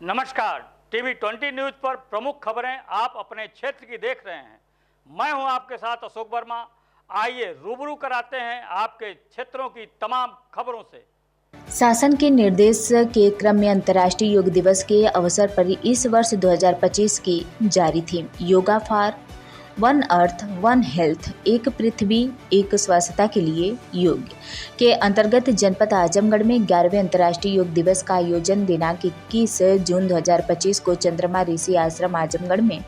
नमस्कार, TV 20 news पर प्रमुख खबरें आप अपने क्षेत्र की देख रहे हैं। मैं हूं आपके साथ अशोक वर्मा। आइए रूबरू कराते हैं आपके क्षेत्रों की तमाम खबरों से। शासन के निर्देश के क्रम में अंतर्राष्ट्रीय योग दिवस के अवसर पर इस वर्ष 2025 की जारी theme yoga for one earth one health, एक पृथ्वी एक स्वास्थ्यता के लिए योग के अंतर्गत जनपद आजमगढ़ में 11वें अंतर्राष्ट्रीय योग दिवस का आयोजन दिनांक 21 जून 2025 को चंद्रमा ऋषि आश्रम आजमगढ़ में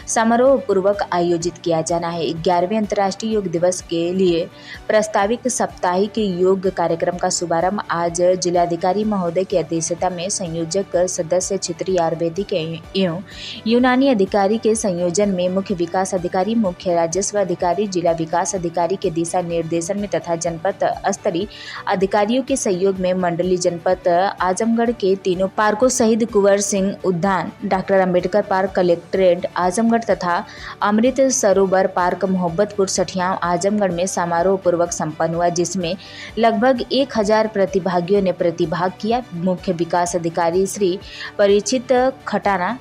समारोह पूर्वक आयोजित किया जाना है। 11वें अंतर्राष्ट्रीय योग दिवस के लिए प्रस्तावित साप्ताहिक योग कार्यक्रम का शुभारंभ आज जिलाधिकारी महोदय की अध्यक्षता में संयोजक सदस्य क्षेत्रीय आयुर्वेदिक एवं यूनानी अधिकारी के संयोजन में मुख्य विकास अधिकारी, मुख्य राजस्व अधिकारी, जिला विकास अधिकारी के दिशा निर्देशन में तथा जनपद स्तरीय अधिकारियों के सहयोग में मंडली जनपद आजमगढ़ के तीनों पार्कों शहीद कुंवर सिंह उद्यान, doctor Ambedkar park collectorate Azamgarh तथा अमृत सरोवर पार्क मोहब्बतपुर सठियाव आजमगढ़ में समारोह पूर्वक संपन्न हुआ, जिसमें लगभग 1000 प्रतिभागियों ने प्रतिभाग किया। मुख्य विकास अधिकारी श्री परीक्षित खटाना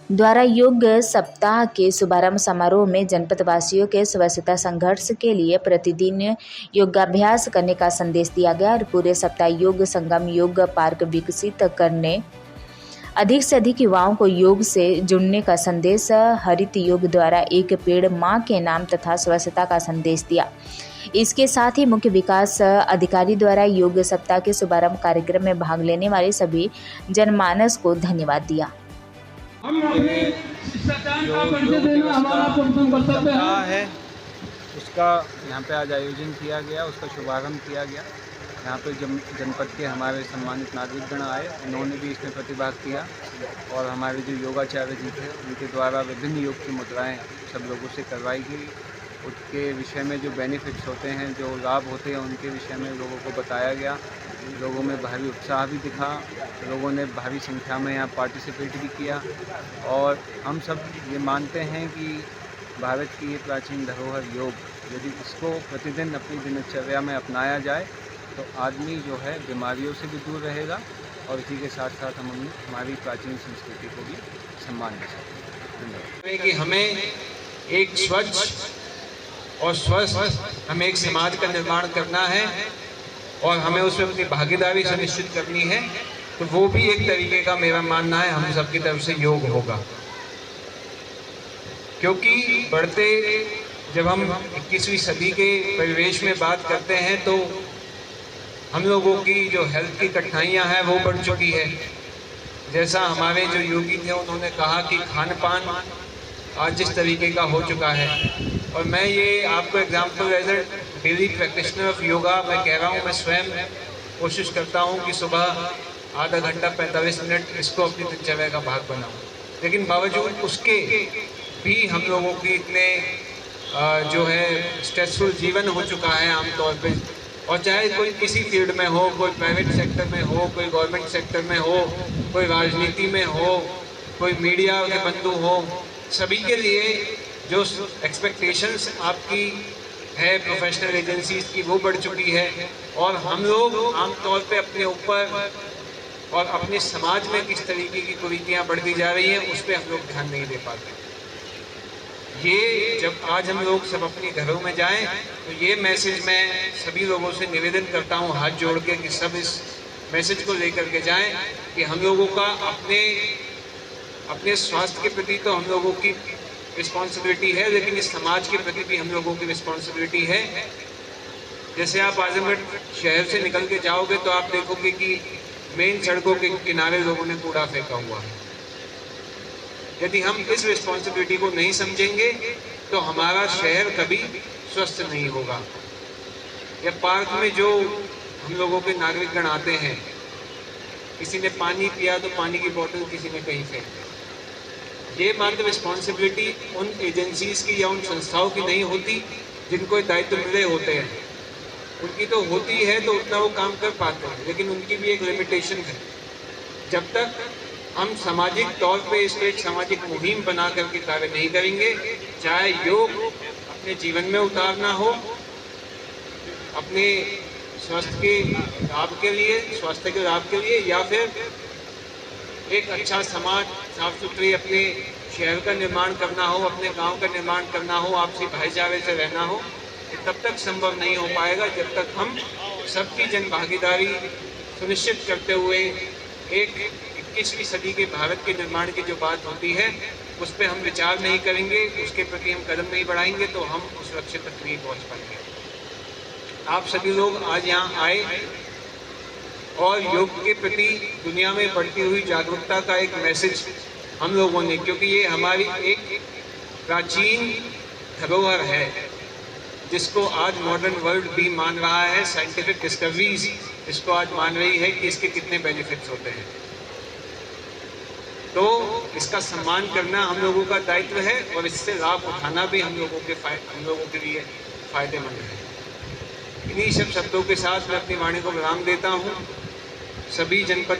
द्वारा योग सप्ताह के शुभारंभ समारोह में जनपद वासियों के स्वच्छता संघर्ष के लिए प्रतिदिन योगाभ्यास करने का संदेश दिया गया और पूरे सप्ताह योग संगम योग पार्क विकसित करने, अधिक से अधिक युवाओं को योग से जुड़ने का संदेश, हरित योग द्वारा एक पेड़ मां के नाम तथा स्वच्छता का संदेश दिया। इसके साथ ही मुख्य विकास अधिकारी द्वारा योग सप्ताह के शुभारंभ कार्यक्रम में भाग लेने वाले सभी जनमानस को धन्यवाद दिया। हम अपने शिष्टाचार का परिचय देना हमारा प्रथम कर्तव्य है। उसका यहाँ पे आज आयोजन किया गया, उसका शुभारंभ किया गया। यहाँ पे जनपद के हमारे सम्मानित नागरिकगण आए, उन्होंने भी इसमें प्रतिभाग किया और हमारे जो योगाचार्य जी थे उनके द्वारा विभिन्न योग की मुद्राएं सब लोगों से करवाई गई। उसके विषय में जो बेनिफिट्स होते हैं, जो लाभ होते हैं, उनके विषय में लोगों को बताया गया। लोगों में भारी उत्साह भी दिखा, लोगों ने भारी संख्या में यहाँ पार्टिसिपेट भी किया और हम सब ये मानते हैं कि भारत की ये प्राचीन धरोहर योग, यदि इसको प्रतिदिन अपनी दिनचर्या में अपनाया जाए तो आदमी जो है बीमारियों से भी दूर रहेगा और इसी के साथ साथ हम हमारी प्राचीन संस्कृति को भी सम्मान दे सकते हैं। कि हमें एक स्वच्छ और स्वस्थ हमें एक समाज का निर्माण करना है और हमें उसमें अपनी भागीदारी सुनिश्चित करनी है, तो वो भी एक तरीके का मेरा मानना है हम सबकी तरफ से योग होगा। क्योंकि बढ़ते जब हम 21वीं सदी के परिवेश में बात करते हैं तो हम लोगों की जो हेल्थ की कठिनाइयां हैं वो बढ़ चुकी है। जैसा हमारे जो योगी थे उन्होंने कहा कि खान पान आज जिस तरीके का हो चुका है, और मैं ये आपको example as a daily practitioner of yoga मैं कह रहा हूँ, मैं स्वयं कोशिश करता हूँ कि सुबह आधा घंटा 45 मिनट इसको अपनी दिनचर्या का भाग बनाऊँ, लेकिन बावजूद उसके भी हम लोगों की इतने जो है स्ट्रेसफुल जीवन हो चुका है आमतौर पे, और चाहे कोई किसी फील्ड में हो, कोई प्राइवेट सेक्टर में हो, कोई गवर्नमेंट सेक्टर में हो, कोई राजनीति में हो, कोई मीडिया के बंधु हो, सभी के लिए जो एक्सपेक्टेशंस आपकी है प्रोफेशनल एजेंसीज की वो बढ़ चुकी है और हम लोग आमतौर पे अपने ऊपर और अपने समाज में किस तरीके की कुरीतियाँ बढ़ती जा रही हैं उस पर हम लोग ध्यान नहीं दे पाते। ये जब आज हम लोग सब अपने घरों में जाएं तो ये मैसेज मैं सभी लोगों से निवेदन करता हूँ हाथ जोड़ के कि सब इस मैसेज को लेकर के जाएं कि हम लोगों का अपने स्वास्थ्य के प्रति तो हम लोगों की रिस्पॉन्सिबिलिटी है, लेकिन इस समाज के प्रति भी हम लोगों की रिस्पॉन्सिबिलिटी है। जैसे आप आजमगढ़ शहर से निकल के जाओगे तो आप देखोगे कि मेन सड़कों के किनारे लोगों ने कूड़ा फेंका हुआ है। यदि हम इस रिस्पॉन्सिबिलिटी को नहीं समझेंगे तो हमारा शहर कभी स्वस्थ नहीं होगा। या पार्क में जो हम लोगों के नागरिकगण आते हैं, किसी ने पानी पिया तो पानी की बोतल किसी ने कहीं फेंक दी। ये मात्र रिस्पॉन्सिबिलिटी उन एजेंसीज की या उन संस्थाओं की नहीं होती जिनको दायित्व मिले होते हैं। उनकी तो होती है तो उतना वो काम कर पाते हैं, लेकिन उनकी भी एक लिमिटेशन है। जब तक हम सामाजिक तौर पे इसको एक सामाजिक मुहिम बना करके कार्य नहीं करेंगे, चाहे योग अपने जीवन में उतारना हो, अपने स्वास्थ्य के लाभ के लिए या फिर एक अच्छा समाज, साफ सुथरी अपने शहर का निर्माण करना हो, अपने गांव का निर्माण करना हो, आपसी भाईचारे से रहना हो, ये तब तक संभव नहीं हो पाएगा जब तक हम सबकी जन भागीदारी सुनिश्चित करते हुए एक 21वीं सदी के भारत के निर्माण की जो बात होती है उस पर हम विचार नहीं करेंगे, उसके प्रति हम कदम नहीं बढ़ाएंगे तो हम उस लक्ष्य तक नहीं पहुंच पाएंगे। आप सभी लोग आज यहाँ आए और योग के प्रति दुनिया में बढ़ती हुई जागरूकता का एक मैसेज हम लोगों ने, क्योंकि ये हमारी एक प्राचीन धरोहर है जिसको आज मॉडर्न वर्ल्ड भी मान रहा है, साइंटिफिक डिस्कवरीज इसको आज मान रही है कि इसके कितने बेनिफिट्स होते हैं। तो इसका सम्मान करना हम लोगों का दायित्व है और इससे लाभ उठाना भी हम लोगों के लिए फायदेमंद है। इन्हीं सब शब्दों के साथ मैं अपनी वाणी को विराम देता हूँ। सभी जनपद